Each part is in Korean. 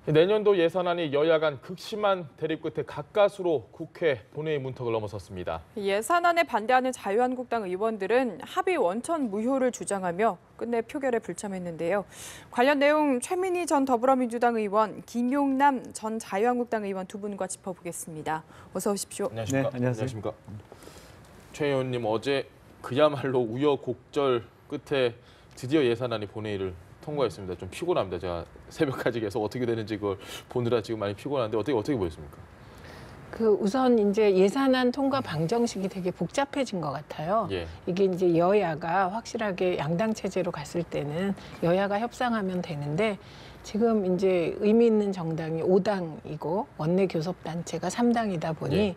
내년도 예산안이 여야 간 극심한 대립 끝에 가까스로 국회 본회의 문턱을 넘어섰습니다. 예산안에 반대하는 자유한국당 의원들은 합의 원천 무효를 주장하며 끝내 표결에 불참했는데요. 관련 내용 최민희 전 더불어민주당 의원, 김용남 전 자유한국당 의원 두 분과 짚어보겠습니다. 어서 오십시오. 안녕하십니까? 네, 안녕하세요. 안녕하십니까? 최 의원님, 어제 그야말로 우여곡절 끝에 드디어 예산안이 본회의를 통과했습니다. 좀 피곤합니다. 제가 새벽까지 계속 어떻게 되는지 그걸 보느라 지금 많이 피곤한데 어떻게 보였습니까? 우선 이제 예산안 통과 방정식이 되게 복잡해진 것 같아요. 예. 이게 이제 여야가 확실하게 양당 체제로 갔을 때는 여야가 협상하면 되는데 지금 이제 의미 있는 정당이 5당이고 원내 교섭단체가 3당이다 보니 예.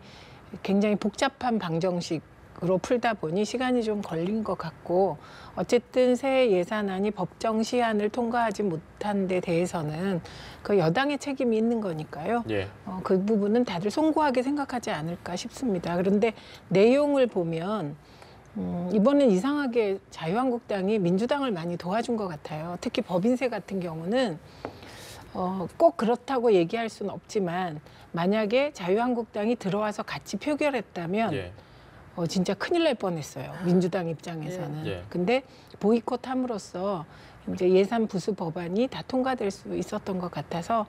굉장히 복잡한 방정식으로 풀다 보니 시간이 좀 걸린 것 같고 어쨌든 새 예산안이 법정 시한을 통과하지 못한 데 대해서는 그 여당의 책임이 있는 거니까요. 예. 그 부분은 다들 송구하게 생각하지 않을까 싶습니다. 그런데 내용을 보면 이번엔 이상하게 자유한국당이 민주당을 많이 도와준 것 같아요. 특히 법인세 같은 경우는 꼭 그렇다고 얘기할 수는 없지만 만약에 자유한국당이 들어와서 같이 표결했다면 예. 진짜 큰일 날 뻔했어요. 민주당 입장에서는. 예. 근데 보이콧함으로써 이제 예산 부수 법안이 다 통과될 수 있었던 것 같아서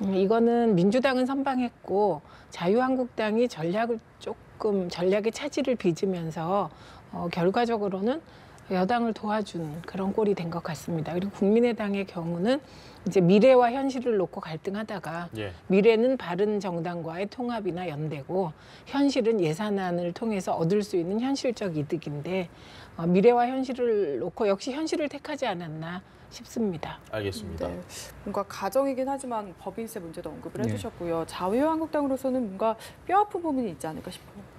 이거는 민주당은 선방했고 자유한국당이 전략의 차질을 빚으면서 결과적으로는 여당을 도와준 그런 꼴이 된 것 같습니다. 그리고 국민의당의 경우는 이제 미래와 현실을 놓고 갈등하다가 예. 미래는 바른 정당과의 통합이나 연대고 현실은 예산안을 통해서 얻을 수 있는 현실적 이득인데 미래와 현실을 놓고 역시 현실을 택하지 않았나 싶습니다. 알겠습니다. 네, 뭔가 가정이긴 하지만 법인세 문제도 언급을 네. 해주셨고요. 자유한국당으로서는 뭔가 뼈아픈 부분이 있지 않을까 싶어요.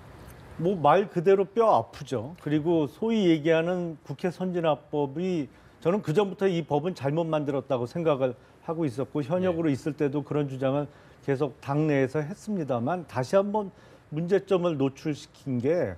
뭐 말 그대로 뼈 아프죠. 그리고 소위 얘기하는 국회 선진화법이 저는 그전부터 이 법은 잘못 만들었다고 생각을 하고 있었고 현역으로 있을 때도 그런 주장을 계속 당내에서 했습니다만 다시 한번 문제점을 노출시킨 게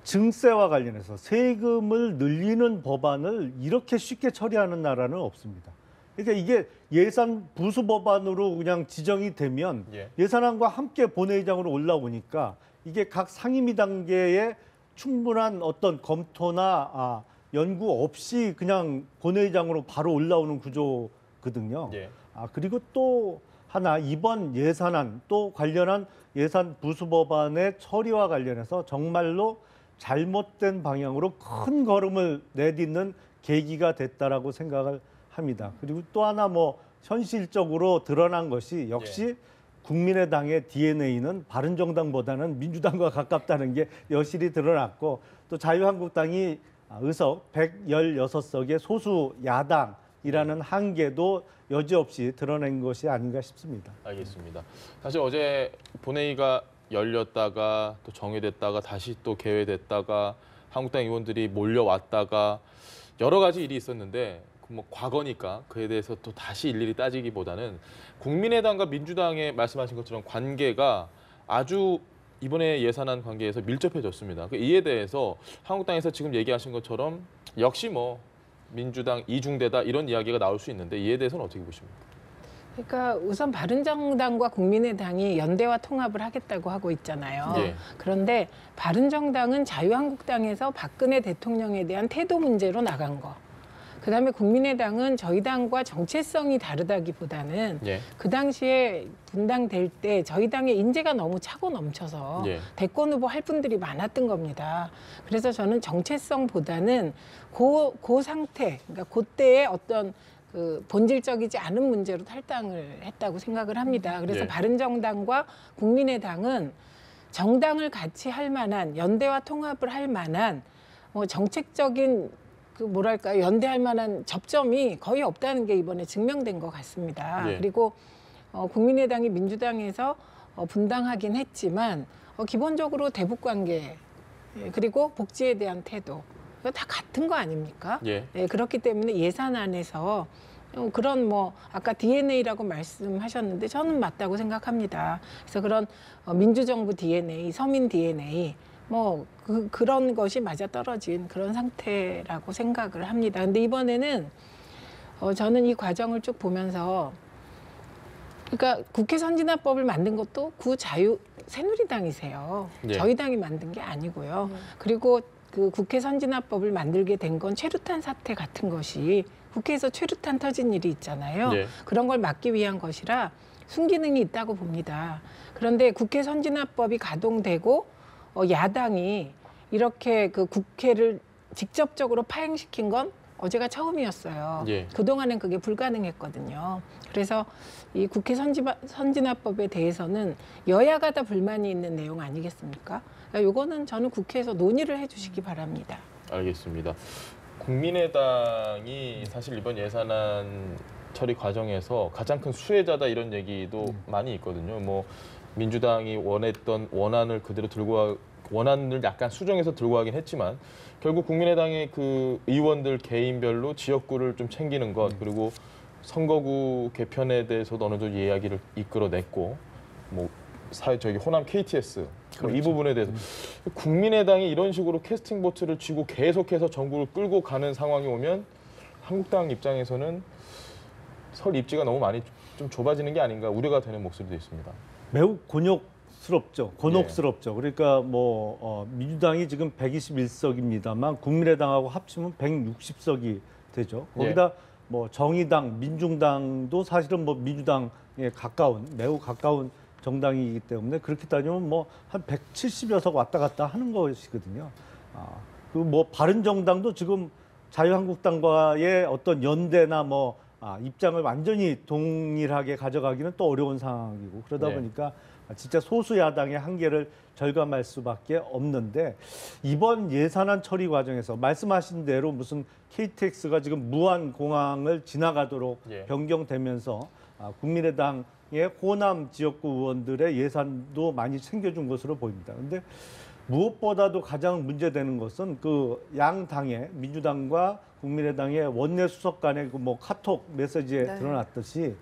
증세와 관련해서 세금을 늘리는 법안을 이렇게 쉽게 처리하는 나라는 없습니다. 그러니까 이게 예산 부수 법안으로 그냥 지정이 되면 예. 예산안과 함께 본회의장으로 올라오니까 이게 각 상임위 단계에 충분한 어떤 검토나 연구 없이 그냥 본회의장으로 바로 올라오는 구조거든요. 예. 그리고 또 하나 이번 예산안 또 관련한 예산 부수 법안의 처리와 관련해서 정말로 잘못된 방향으로 큰 걸음을 내딛는 계기가 됐다라고 생각을 합니다. 그리고 또 하나 뭐 현실적으로 드러난 것이 역시 국민의당의 DNA는 바른정당보다는 민주당과 가깝다는 게 여실히 드러났고 또 자유한국당이 의석 116석의 소수 야당이라는 한계도 여지없이 드러낸 것이 아닌가 싶습니다. 알겠습니다. 사실 어제 본회의가 열렸다가 또 정회됐다가 다시 또 개회됐다가 한국당 의원들이 몰려왔다가 여러 가지 일이 있었는데 뭐 과거니까 그에 대해서 또 다시 일일이 따지기보다는 국민의당과 민주당의 말씀하신 것처럼 관계가 아주 이번에 예산안 관계에서 밀접해졌습니다. 이에 대해서 한국당에서 지금 얘기하신 것처럼 역시 뭐 민주당 이중대다 이런 이야기가 나올 수 있는데 이에 대해서는 어떻게 보십니까? 그러니까 우선 바른정당과 국민의당이 연대와 통합을 하겠다고 하고 있잖아요. 예. 그런데 바른정당은 자유한국당에서 박근혜 대통령에 대한 태도 문제로 나간 거. 그다음에 국민의당은 저희 당과 정체성이 다르다기보다는 예. 그 당시에 분당될 때 저희 당의 인재가 너무 차고 넘쳐서 예. 대권 후보 할 분들이 많았던 겁니다. 그래서 저는 정체성보다는 그 상태, 그러니까 그때의 어떤 그 본질적이지 않은 문제로 탈당을 했다고 생각을 합니다. 그래서 예. 바른정당과 국민의당은 정당을 같이 할 만한 연대와 통합을 할 만한 정책적인 연대할 만한 접점이 거의 없다는 게 이번에 증명된 것 같습니다. 예. 그리고 국민의당이 민주당에서 분당하긴 했지만 기본적으로 대북관계 그리고 복지에 대한 태도 이거 다 같은 거 아닙니까? 예. 그렇기 때문에 예산안에서 그런 아까 DNA라고 말씀하셨는데 저는 맞다고 생각합니다. 그래서 그런 민주정부 DNA, 서민 DNA 그런 것이 맞아떨어진 그런 상태라고 생각을 합니다. 근데 이번에는 저는 이 과정을 쭉 보면서 그러니까 국회 선진화법을 만든 것도 구자유 새누리당이세요. 예. 저희 당이 만든 게 아니고요. 그리고 그 국회 선진화법을 만들게 된 건 최루탄 사태 같은 것이 국회에서 최루탄 터진 일이 있잖아요. 예. 그런 걸 막기 위한 것이라 순기능이 있다고 봅니다. 그런데 국회 선진화법이 가동되고 야당이 이렇게 그 국회를 직접적으로 파행시킨 건 어제가 처음이었어요. 예. 그동안은 그게 불가능했거든요. 그래서 이 국회 선진화법에 대해서는 여야가 다 불만이 있는 내용 아니겠습니까? 요거는 저는 국회에서 논의를 해주시기 바랍니다. 알겠습니다. 국민의당이 사실 이번 예산안 처리 과정에서 가장 큰 수혜자다 이런 얘기도 많이 있거든요. 뭐 민주당이 원했던 원안을 그대로 원안을 약간 수정해서 들고 가긴 했지만 결국 국민의당의 그 의원들 개인별로 지역구를 좀 챙기는 것 그리고 선거구 개편에 대해서도 어느 정도 이야기를 이끌어냈고 뭐 저기 호남 KTS 이 부분에 대해서 국민의당이 이런 식으로 캐스팅 보트를 쥐고 계속해서 정부를 끌고 가는 상황이 오면 한국당 입장에서는 설 입지가 너무 많이 좀 좁아지는 게 아닌가 우려가 되는 목소리도 있습니다. 매우 곤혹스럽죠. 그러니까 민주당이 지금 121석입니다만 국민의당하고 합치면 160석이 되죠. 거기다 뭐 정의당, 민중당도 사실은 뭐 민주당에 매우 가까운 정당이기 때문에 그렇게 따지면 뭐 한 170여 석 왔다 갔다 하는 것이거든요. 그리고 뭐 바른정당도 지금 자유한국당과의 어떤 연대나 입장을 완전히 동일하게 가져가기는 또 어려운 상황이고 그러다 보니까 진짜 소수 야당의 한계를 절감할 수밖에 없는데 이번 예산안 처리 과정에서 말씀하신 대로 무슨 KTX가 지금 무안공항을 지나가도록 변경되면서 국민의당의 호남 지역구 의원들의 예산도 많이 챙겨준 것으로 보입니다. 그런데 무엇보다도 가장 문제되는 것은 그 양 당의 민주당과 국민의당의 원내 수석 간의 그 카톡 메시지에 드러났듯이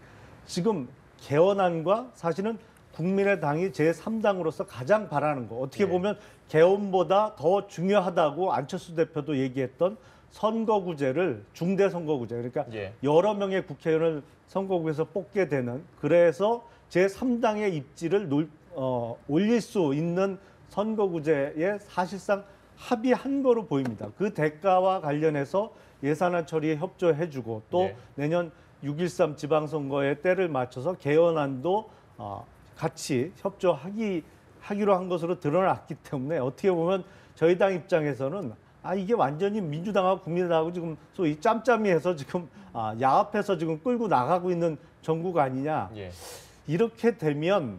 지금 개헌안과 사실은 국민의당이 제3당으로서 가장 바라는 거 어떻게 보면 개헌보다 더 중요하다고 안철수 대표도 얘기했던 선거구제를 중대선거구제 그러니까 여러 명의 국회의원을 선거구에서 뽑게 되는 그래서 제3당의 입지를 올릴 수 있는 선거구제에 사실상 합의한 거로 보입니다. 그 대가와 관련해서 예산안 처리에 협조해주고 또 내년 6.13 지방선거에 때를 맞춰서 개헌안도 같이 협조하기로 한 것으로 드러났기 때문에 어떻게 보면 저희 당 입장에서는 이게 완전히 민주당하고 국민의당하고 지금 소위 짬짬이해서 지금 야합해서 지금 끌고 나가고 있는 정부가 아니냐. 이렇게 되면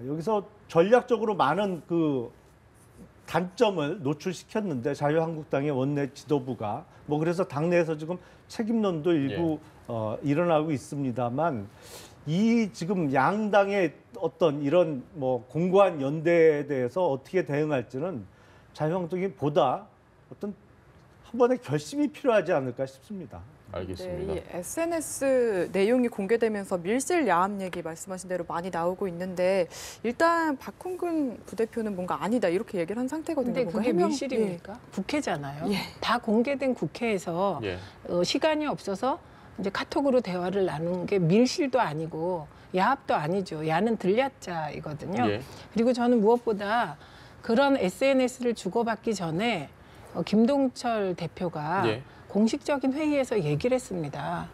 여기서 전략적으로 많은 그 단점을 노출시켰는데 자유한국당의 원내 지도부가 그래서 당내에서 지금 책임론도 일부 일어나고 있습니다만 이 지금 양당의 어떤 이런 공고한 연대에 대해서 어떻게 대응할지는 자유한국당이 보다 어떤 한 번의 결심이 필요하지 않을까 싶습니다. 알겠습니다. 이 SNS 내용이 공개되면서 밀실 야합 얘기 말씀하신 대로 많이 나오고 있는데 일단 박홍근 부대표는 뭔가 아니다 이렇게 얘기를 한 상태거든요. 근데 그게 밀실입니까? 국회잖아요. 다 공개된 국회에서 시간이 없어서 이제 카톡으로 대화를 나누는 게 밀실도 아니고 야합도 아니죠. 야는 들렸자이거든요. 그리고 저는 무엇보다 그런 SNS를 주고받기 전에 김동철 대표가 공식적인 회의에서 얘기를 했습니다.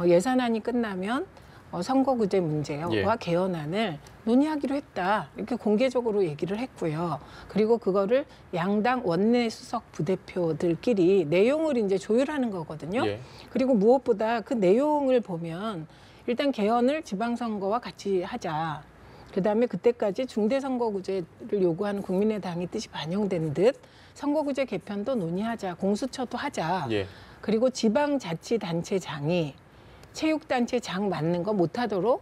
예산안이 끝나면 선거구제 문제와 개헌안을 논의하기로 했다. 이렇게 공개적으로 얘기를 했고요. 그리고 그거를 양당 원내 수석 부대표들끼리 내용을 이제 조율하는 거거든요. 그리고 무엇보다 그 내용을 보면 일단 개헌을 지방선거와 같이 하자. 그다음에 그때까지 중대선거구제를 요구하는 국민의당의 뜻이 반영된 듯 선거구제 개편도 논의하자. 공수처도 하자. 그리고 지방자치단체장이 체육단체장 맞는 거 못하도록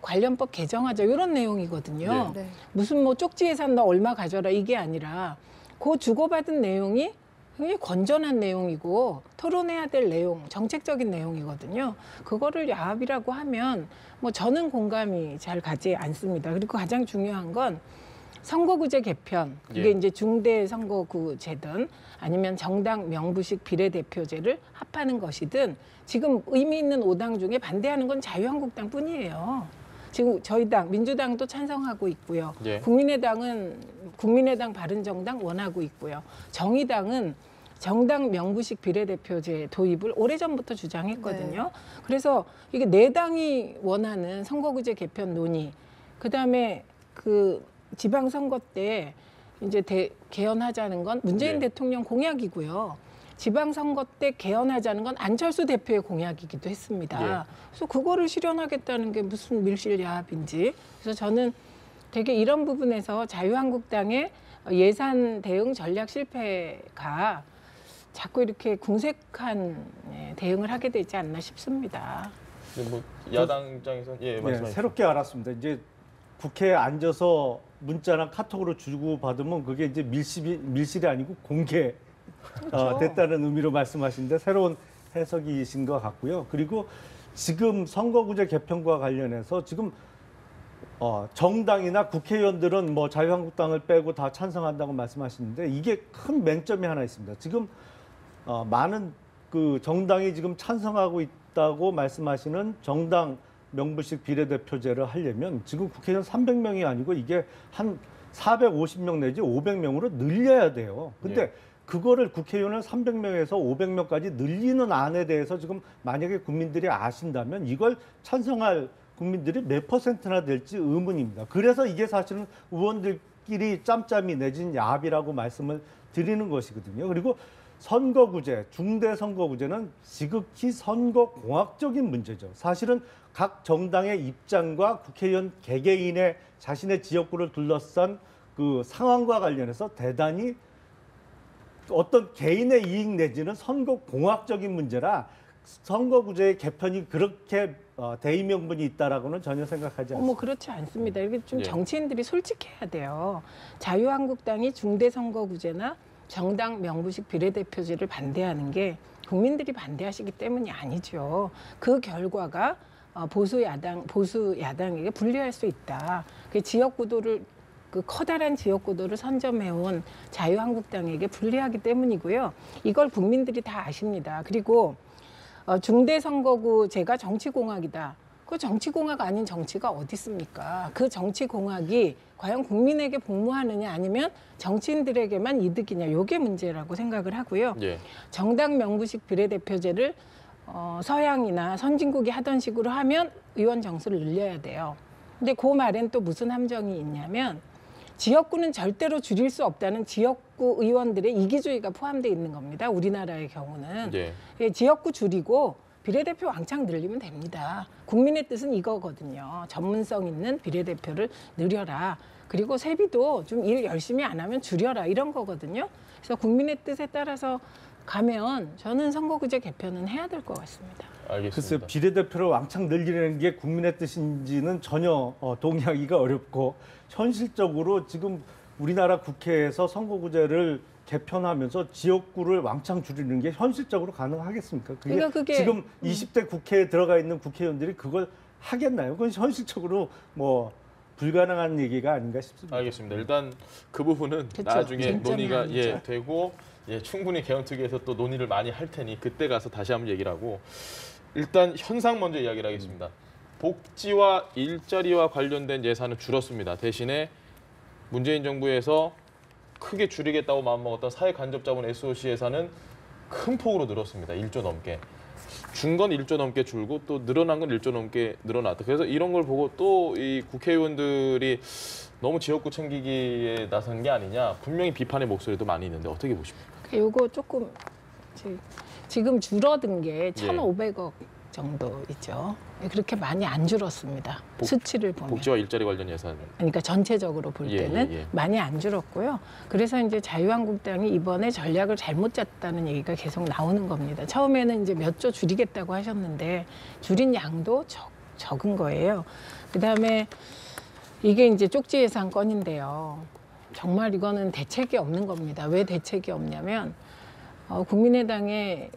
관련법 개정하자. 이런 내용이거든요. 무슨 쪽지 예산 너 얼마 가져라 이게 아니라 그 주고받은 내용이 굉장히 건전한 내용이고 토론해야 될 내용, 정책적인 내용이거든요. 그거를 야합이라고 하면 저는 공감이 잘 가지 않습니다. 그리고 가장 중요한 건 선거구제 개편, 그게 이제 중대 선거구제든 아니면 정당 명부식 비례대표제를 합하는 것이든 지금 의미 있는 5당 중에 반대하는 건 자유한국당뿐이에요. 지금 저희 당 민주당도 찬성하고 있고요. 예. 국민의당은 국민의당 바른정당 원하고 있고요. 정의당은 정당 명부식 비례대표제 도입을 오래전부터 주장했거든요. 네. 그래서 이게 네 당이 원하는 선거구제 개편 논의, 그다음에 그 지방선거 때 이제 개헌하자는 건 문재인 네. 대통령 공약이고요. 지방선거 때 개헌하자는 건 안철수 대표의 공약이기도 했습니다. 예. 그래서 그거를 실현하겠다는 게 무슨 밀실야합인지. 그래서 저는 되게 이런 부분에서 자유한국당의 예산 대응 전략 실패가 자꾸 이렇게 궁색한 대응을 하게 되지 않나 싶습니다. 근데 뭐 야당 입장에서는 예, 네, 말씀하십시오. 새롭게 알았습니다. 이제 국회에 앉아서 문자나 카톡으로 주고 받으면 그게 이제 밀실이 아니고 공개 그렇죠. 됐다는 의미로 말씀하시는데 새로운 해석이신 것 같고요. 그리고 지금 선거구제 개편과 관련해서 지금 정당이나 국회의원들은 뭐 자유한국당을 빼고 다 찬성한다고 말씀하시는데 이게 큰 맹점이 하나 있습니다. 지금 많은 그 정당이 지금 찬성하고 있다고 말씀하시는 정당 명부식 비례대표제를 하려면 지금 국회의원 300명이 아니고 이게 한 450명 내지 500명으로 늘려야 돼요. 근데 예. 그거를 국회의원을 300명에서 500명까지 늘리는 안에 대해서 지금 만약에 국민들이 아신다면 이걸 찬성할 국민들이 몇 %나 될지 의문입니다. 그래서 이게 사실은 의원들끼리 짬짬이 내진 야합이라고 말씀을 드리는 것이거든요. 그리고 선거구제, 중대선거구제는 지극히 선거공학적인 문제죠. 사실은 각 정당의 입장과 국회의원 개개인의 자신의 지역구를 둘러싼 그 상황과 관련해서 대단히 어떤 개인의 이익 내지는 선거공학적인 문제라 선거구제의 개편이 그렇게 대의명분이 있다라고는 전혀 생각하지 않습니다. 그렇지 않습니다. 이게 좀 예. 정치인들이 솔직해야 돼요. 자유한국당이 중대선거구제나 정당 명부식 비례대표제를 반대하는 게 국민들이 반대하시기 때문이 아니죠. 그 결과가 보수 야당에게 불리할 수 있다. 그 지역구도를 그 커다란 지역구도를 선점해온 자유한국당에게 불리하기 때문이고요. 이걸 국민들이 다 아십니다. 그리고 중대선거구제가 정치공학이다. 그 정치공학 아닌 정치가 어디 있습니까? 그 정치공학이 과연 국민에게 복무하느냐 아니면 정치인들에게만 이득이냐, 이게 문제라고 생각을 하고요. 예. 정당 명부식 비례대표제를 서양이나 선진국이 하던 식으로 하면 의원 정수를 늘려야 돼요. 근데 그 말엔 또 무슨 함정이 있냐면 지역구는 절대로 줄일 수 없다는 지역구 의원들의 이기주의가 포함되어 있는 겁니다. 우리나라의 경우는. 예. 예, 지역구 줄이고 비례대표 왕창 늘리면 됩니다. 국민의 뜻은 이거거든요. 전문성 있는 비례대표를 늘려라. 그리고 세비도 좀 일 열심히 안 하면 줄여라. 이런 거거든요. 그래서 국민의 뜻에 따라서 가면 저는 선거구제 개편은 해야 될 것 같습니다. 글쎄 알겠습니다. 비례대표를 왕창 늘리려는 게 국민의 뜻인지는 전혀 동의하기가 어렵고 현실적으로 지금 우리나라 국회에서 선거구제를 개편하면서 지역구를 왕창 줄이는 게 현실적으로 가능하겠습니까? 그러니까 그게 지금 20대 국회에 들어가 있는 국회의원들이 그걸 하겠나요? 그건 현실적으로 뭐 불가능한 얘기가 아닌가 싶습니다. 알겠습니다. 일단 그 부분은 그쵸. 나중에 쟁점이 논의가 아니죠. 되고 충분히 개헌특위에서 또 논의를 많이 할 테니 그때 가서 다시 한번 얘기를 하고 일단 현상 먼저 이야기를 하겠습니다. 복지와 일자리와 관련된 예산은 줄었습니다. 대신에 문재인 정부에서 크게 줄이겠다고 마음먹었던 사회 간접자본 SOC 예산은 큰 폭으로 늘었습니다. 1조 넘게. 준 건 1조 넘게 줄고 또 늘어난 건 1조 넘게 늘어났다. 그래서 이런 걸 보고 또 이 국회의원들이 너무 지역구 챙기기에 나선 게 아니냐. 분명히 비판의 목소리도 많이 있는데 어떻게 보십니까? 요거 조금 지금 줄어든 게 1,500억 정도 있죠. 그렇게 많이 안 줄었습니다. 수치를 보면. 복지와 일자리 관련 예산. 그러니까 전체적으로 볼 예, 때는 예, 예. 많이 안 줄었고요. 그래서 이제 자유한국당이 이번에 전략을 잘못 짰다는 얘기가 계속 나오는 겁니다. 처음에는 이제 몇 조 줄이겠다고 하셨는데 줄인 양도 적은 거예요. 그다음에 이게 이제 쪽지 예산 건인데요. 정말 이거는 대책이 없는 겁니다. 왜 대책이 없냐면 국민의당의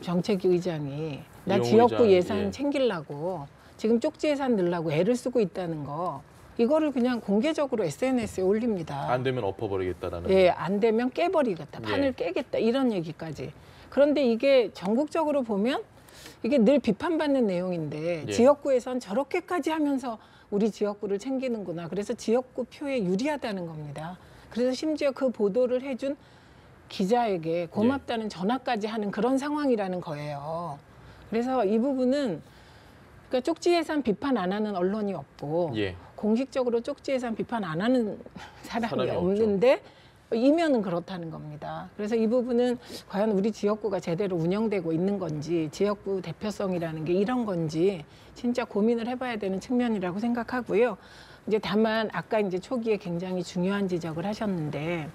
정책위 의장이 나 이용호 지역구 의장, 예산 예. 챙기려고 지금 쪽지 예산 넣으려고 애를 쓰고 있다는 거, 이거를 그냥 공개적으로 SNS에 올립니다. 안 되면 엎어버리겠다라는. 예, 안 되면 깨버리겠다, 판을 예. 깨겠다, 이런 얘기까지. 그런데 이게 전국적으로 보면 이게 늘 비판받는 내용인데 예. 지역구에선 저렇게까지 하면서 우리 지역구를 챙기는구나. 그래서 지역구 표에 유리하다는 겁니다. 그래서 심지어 그 보도를 해준 기자에게 고맙다는 전화까지 하는 그런 상황이라는 거예요. 그래서 이 부분은 그러니까 쪽지 예산 비판 안 하는 언론이 없고 예. 공식적으로 쪽지 예산 비판 안 하는 사람이 사람이 없는데 이면은 그렇다는 겁니다. 그래서 이 부분은 과연 우리 지역구가 제대로 운영되고 있는 건지 지역구 대표성이라는 게 이런 건지 진짜 고민을 해봐야 되는 측면이라고 생각하고요. 이제 다만 아까 이제 초기에 굉장히 중요한 지적을 하셨는데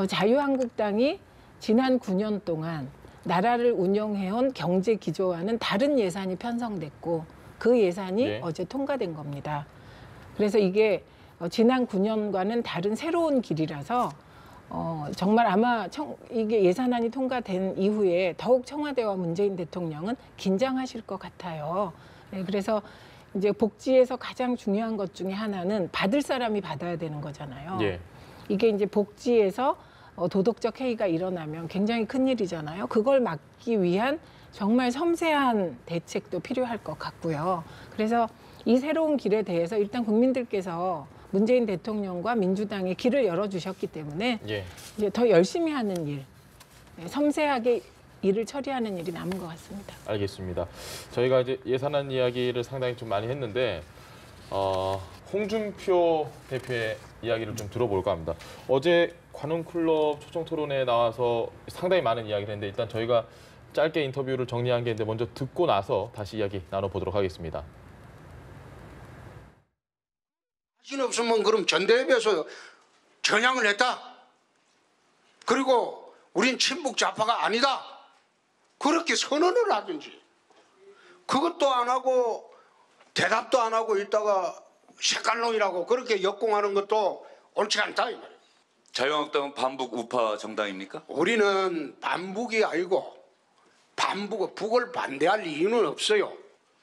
자유한국당이 지난 9년 동안 나라를 운영해온 경제 기조와는 다른 예산이 편성됐고 그 예산이 예. 어제 통과된 겁니다. 그래서 이게 지난 9년과는 다른 새로운 길이라서 정말 아마 이게 예산안이 통과된 이후에 더욱 청와대와 문재인 대통령은 긴장하실 것 같아요. 네, 그래서 이제 복지에서 가장 중요한 것 중에 하나는 받을 사람이 받아야 되는 거잖아요. 예. 이게 이제 복지에서 도덕적 해이가 일어나면 굉장히 큰일이잖아요. 그걸 막기 위한 정말 섬세한 대책도 필요할 것 같고요. 그래서 이 새로운 길에 대해서 일단 국민들께서 문재인 대통령과 민주당의 길을 열어주셨기 때문에 예. 이제 더 열심히 하는 일, 섬세하게 일을 처리하는 일이 남은 것 같습니다. 알겠습니다. 저희가 이제 예산안 이야기를 상당히 좀 많이 했는데 홍준표 대표의 이야기를 좀 들어볼까 합니다. 어제 관훈클럽 초청 토론에 나와서 상당히 많은 이야기를 했는데 일단 저희가 짧게 인터뷰를 정리한 게 있는데 먼저 듣고 나서 다시 이야기 나눠보도록 하겠습니다. 자신 없으면 그럼 전대협에서 전향을 했다. 그리고 우린 친북 좌파가 아니다. 그렇게 선언을 하든지. 그것도 안 하고 대답도 안 하고 있다가 색깔론이라고 그렇게 역공하는 것도 옳지 않다. 이 말이에요. 자유한국당은 반북 우파 정당입니까? 우리는 반북이 아니고 북을 반대할 이유는 없어요.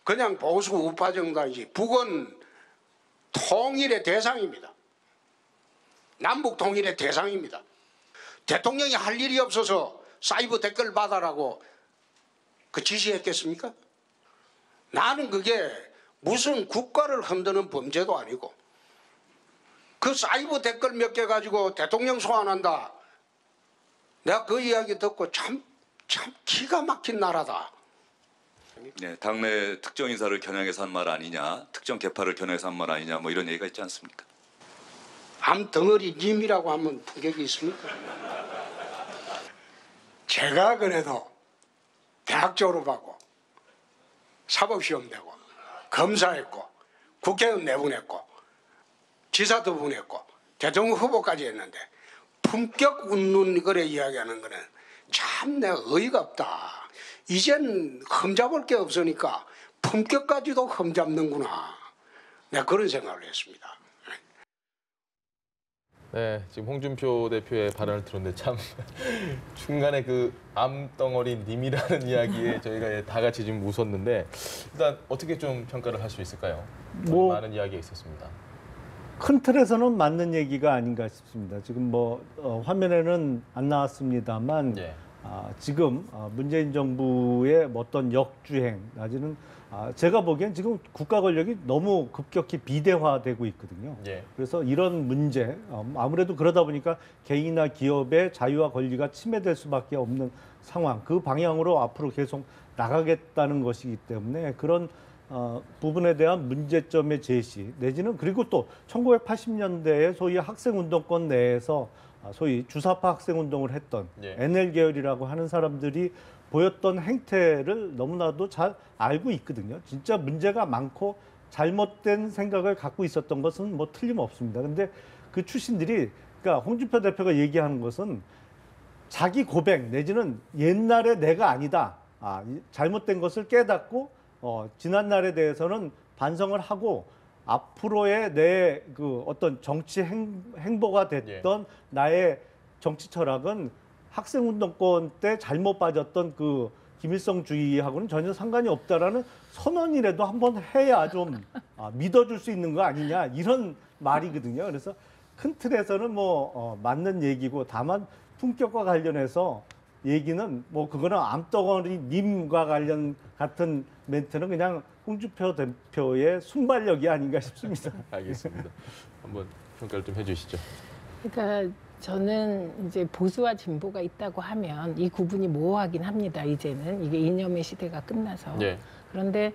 그냥 보수 우파 정당이지. 북은 통일의 대상입니다. 남북 통일의 대상입니다. 대통령이 할 일이 없어서 사이버 댓글 받아라고 그 지시했겠습니까? 나는 그게 무슨 국가를 흔드는 범죄도 아니고 그 사이버 댓글 몇 개 가지고 대통령 소환한다. 내가 그 이야기 듣고 참 기가 막힌 나라다. 네, 당내 특정 인사를 겨냥해서 한 말 아니냐, 특정 계파를 겨냥해서 한 말 아니냐, 뭐 이런 얘기가 있지 않습니까? 암덩어리 님이라고 하면 품격이 있습니까? 제가 그래도 대학 졸업하고 사법시험 되고 검사했고 국회의원 내보냈고 지사도 보냈고 대통령 후보까지 했는데 품격 웃는 거래 이야기하는 거는 참 내가 어이가 없다. 이젠 흠잡을 게 없으니까 품격까지도 흠잡는구나. 내가 그런 생각을 했습니다. 네, 지금 홍준표 대표의 발언을 들었는데 참 중간에 그 암덩어리 님이라는 이야기에 저희가 다 같이 좀 웃었는데 일단 어떻게 좀 평가를 할 수 있을까요? 많은 이야기가 있었습니다. 큰 틀에서는 맞는 얘기가 아닌가 싶습니다. 지금 화면에는 안 나왔습니다만 예. 지금 문재인 정부의 어떤 역주행, 낮에는 제가 보기엔 지금 국가 권력이 너무 급격히 비대화되고 있거든요. 예. 그래서 이런 문제, 아무래도 그러다 보니까 개인이나 기업의 자유와 권리가 침해될 수밖에 없는 상황, 그 방향으로 앞으로 계속 나가겠다는 것이기 때문에 그런 부분에 대한 문제점의 제시 내지는 그리고 또 1980년대에 소위 학생운동권 내에서 소위 주사파 학생운동을 했던 예. NL 계열이라고 하는 사람들이 보였던 행태를 너무나도 잘 알고 있거든요. 진짜 문제가 많고 잘못된 생각을 갖고 있었던 것은 틀림없습니다. 근데 그 출신들이 그러니까 홍준표 대표가 얘기하는 것은 자기 고백 내지는 옛날의 내가 아니다. 잘못된 것을 깨닫고 지난 날에 대해서는 반성을 하고 앞으로의 내 그 어떤 정치 행보가 됐던 나의 정치 철학은 학생운동권 때 잘못 빠졌던 그 김일성주의하고는 전혀 상관이 없다라는 선언이라도 한번 해야 좀 믿어줄 수 있는 거 아니냐 이런 말이거든요. 그래서 큰 틀에서는 맞는 얘기고 다만 품격과 관련해서 얘기는 뭐 그거는 암덩어리 님과 관련 같은 멘트는 그냥 홍준표 대표의 순발력이 아닌가 싶습니다. 알겠습니다. 한번 평가를 좀 해주시죠. 그러니까 저는 이제 보수와 진보가 있다고 하면 이 구분이 모호하긴 합니다. 이제는 이게 이념의 시대가 끝나서. 예. 그런데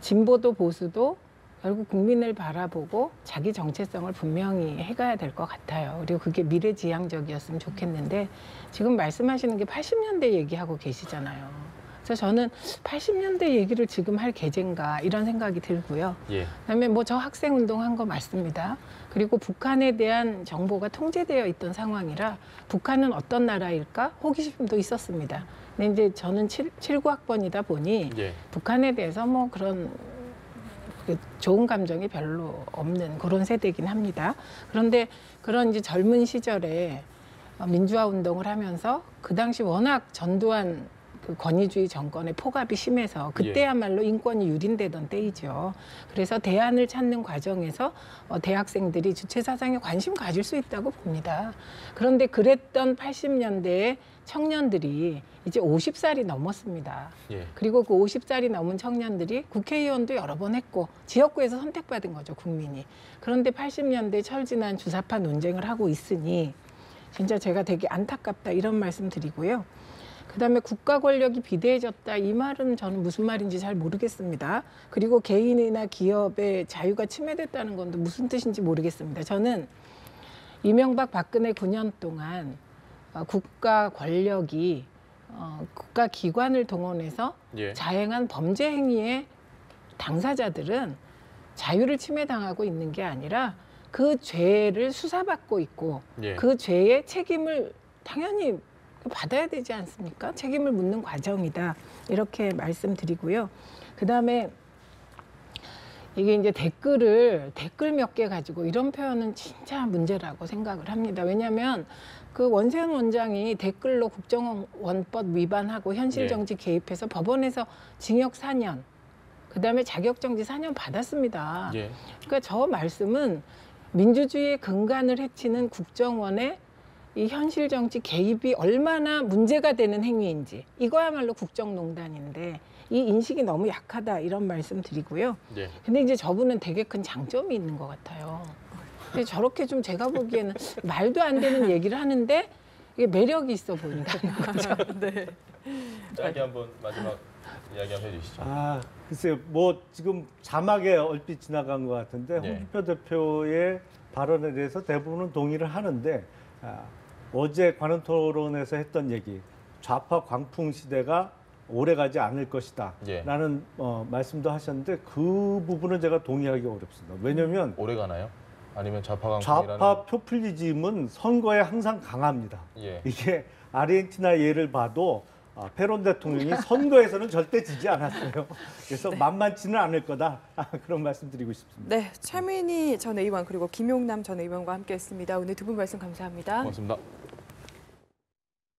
진보도 보수도 결국 국민을 바라보고 자기 정체성을 분명히 해가야 될 것 같아요. 그리고 그게 미래지향적이었으면 좋겠는데 지금 말씀하시는 게 80년대 얘기하고 계시잖아요. 그래서 저는 80년대 얘기를 지금 할 계제인가 이런 생각이 들고요. 예. 그다음에 뭐 저 학생 운동한 거 맞습니다. 그리고 북한에 대한 정보가 통제되어 있던 상황이라 북한은 어떤 나라일까 호기심도 있었습니다. 근데 이제 저는 79학번이다 보니 예. 북한에 대해서 뭐 그런 좋은 감정이 별로 없는 그런 세대이긴 합니다. 그런데 그런 이제 젊은 시절에 민주화 운동을 하면서 그 당시 워낙 전두환 그 권위주의 정권의 폭압이 심해서 그때야말로 인권이 유린되던 때이죠. 그래서 대안을 찾는 과정에서 대학생들이 주체 사상에 관심 가질 수 있다고 봅니다. 그런데 그랬던 80년대의 청년들이 이제 50살이 넘었습니다. 예. 그리고 그 50살이 넘은 청년들이 국회의원도 여러 번 했고 지역구에서 선택받은 거죠, 국민이. 그런데 80년대 철지난 주사파 논쟁을 하고 있으니 진짜 제가 되게 안타깝다 이런 말씀 드리고요. 그다음에 국가 권력이 비대해졌다 이 말은 저는 무슨 말인지 잘 모르겠습니다. 그리고 개인이나 기업의 자유가 침해됐다는 건 또 무슨 뜻인지 모르겠습니다. 저는 이명박 박근혜 9년 동안 국가 권력이 국가 기관을 동원해서 예. 자행한 범죄 행위의 당사자들은 자유를 침해당하고 있는 게 아니라 그 죄를 수사받고 있고 예. 그 죄의 책임을 당연히 받아야 되지 않습니까? 책임을 묻는 과정이다. 이렇게 말씀드리고요. 그다음에 이게 이제 댓글 몇 개 가지고 이런 표현은 진짜 문제라고 생각을 합니다. 왜냐하면 그 원세훈 원장이 댓글로 국정원법 위반하고 현실정치 개입해서 법원에서 징역 4년, 그다음에 자격정지 4년 받았습니다. 예. 그러니까 저 말씀은 민주주의의 근간을 해치는 국정원의 이 현실정치 개입이 얼마나 문제가 되는 행위인지 이거야말로 국정농단인데 이 인식이 너무 약하다 이런 말씀 드리고요. 예. 근데 이제 저분은 되게 큰 장점이 있는 것 같아요. 근데 저렇게 좀 제가 보기에는 말도 안 되는 얘기를 하는데 이게 매력이 있어 보인다는 거죠. 네. 짧게 한번 마지막 이야기 한번 해주시죠. 글쎄요, 뭐 지금 자막에 얼핏 지나간 것 같은데 네. 홍준표 대표의 발언에 대해서 대부분은 동의를 하는데 어제 관훈 토론에서 했던 얘기, 좌파 광풍 시대가 오래가지 않을 것이다 예. 라는 말씀도 하셨는데 그 부분은 제가 동의하기 어렵습니다. 왜냐하면 오래 가나요? 아니면 좌파강풍이라는? 좌파 포퓰리즘은 선거에 항상 강합니다. 예. 이게 아르헨티나 예를 봐도 페론 대통령이 선거에서는 절대 지지 않았어요. 그래서 만만치는 않을 거다. 그런 말씀 드리고 싶습니다. 네, 최민희 전 의원 그리고 김용남 전 의원과 함께했습니다. 오늘 두 분 말씀 감사합니다. 고맙습니다.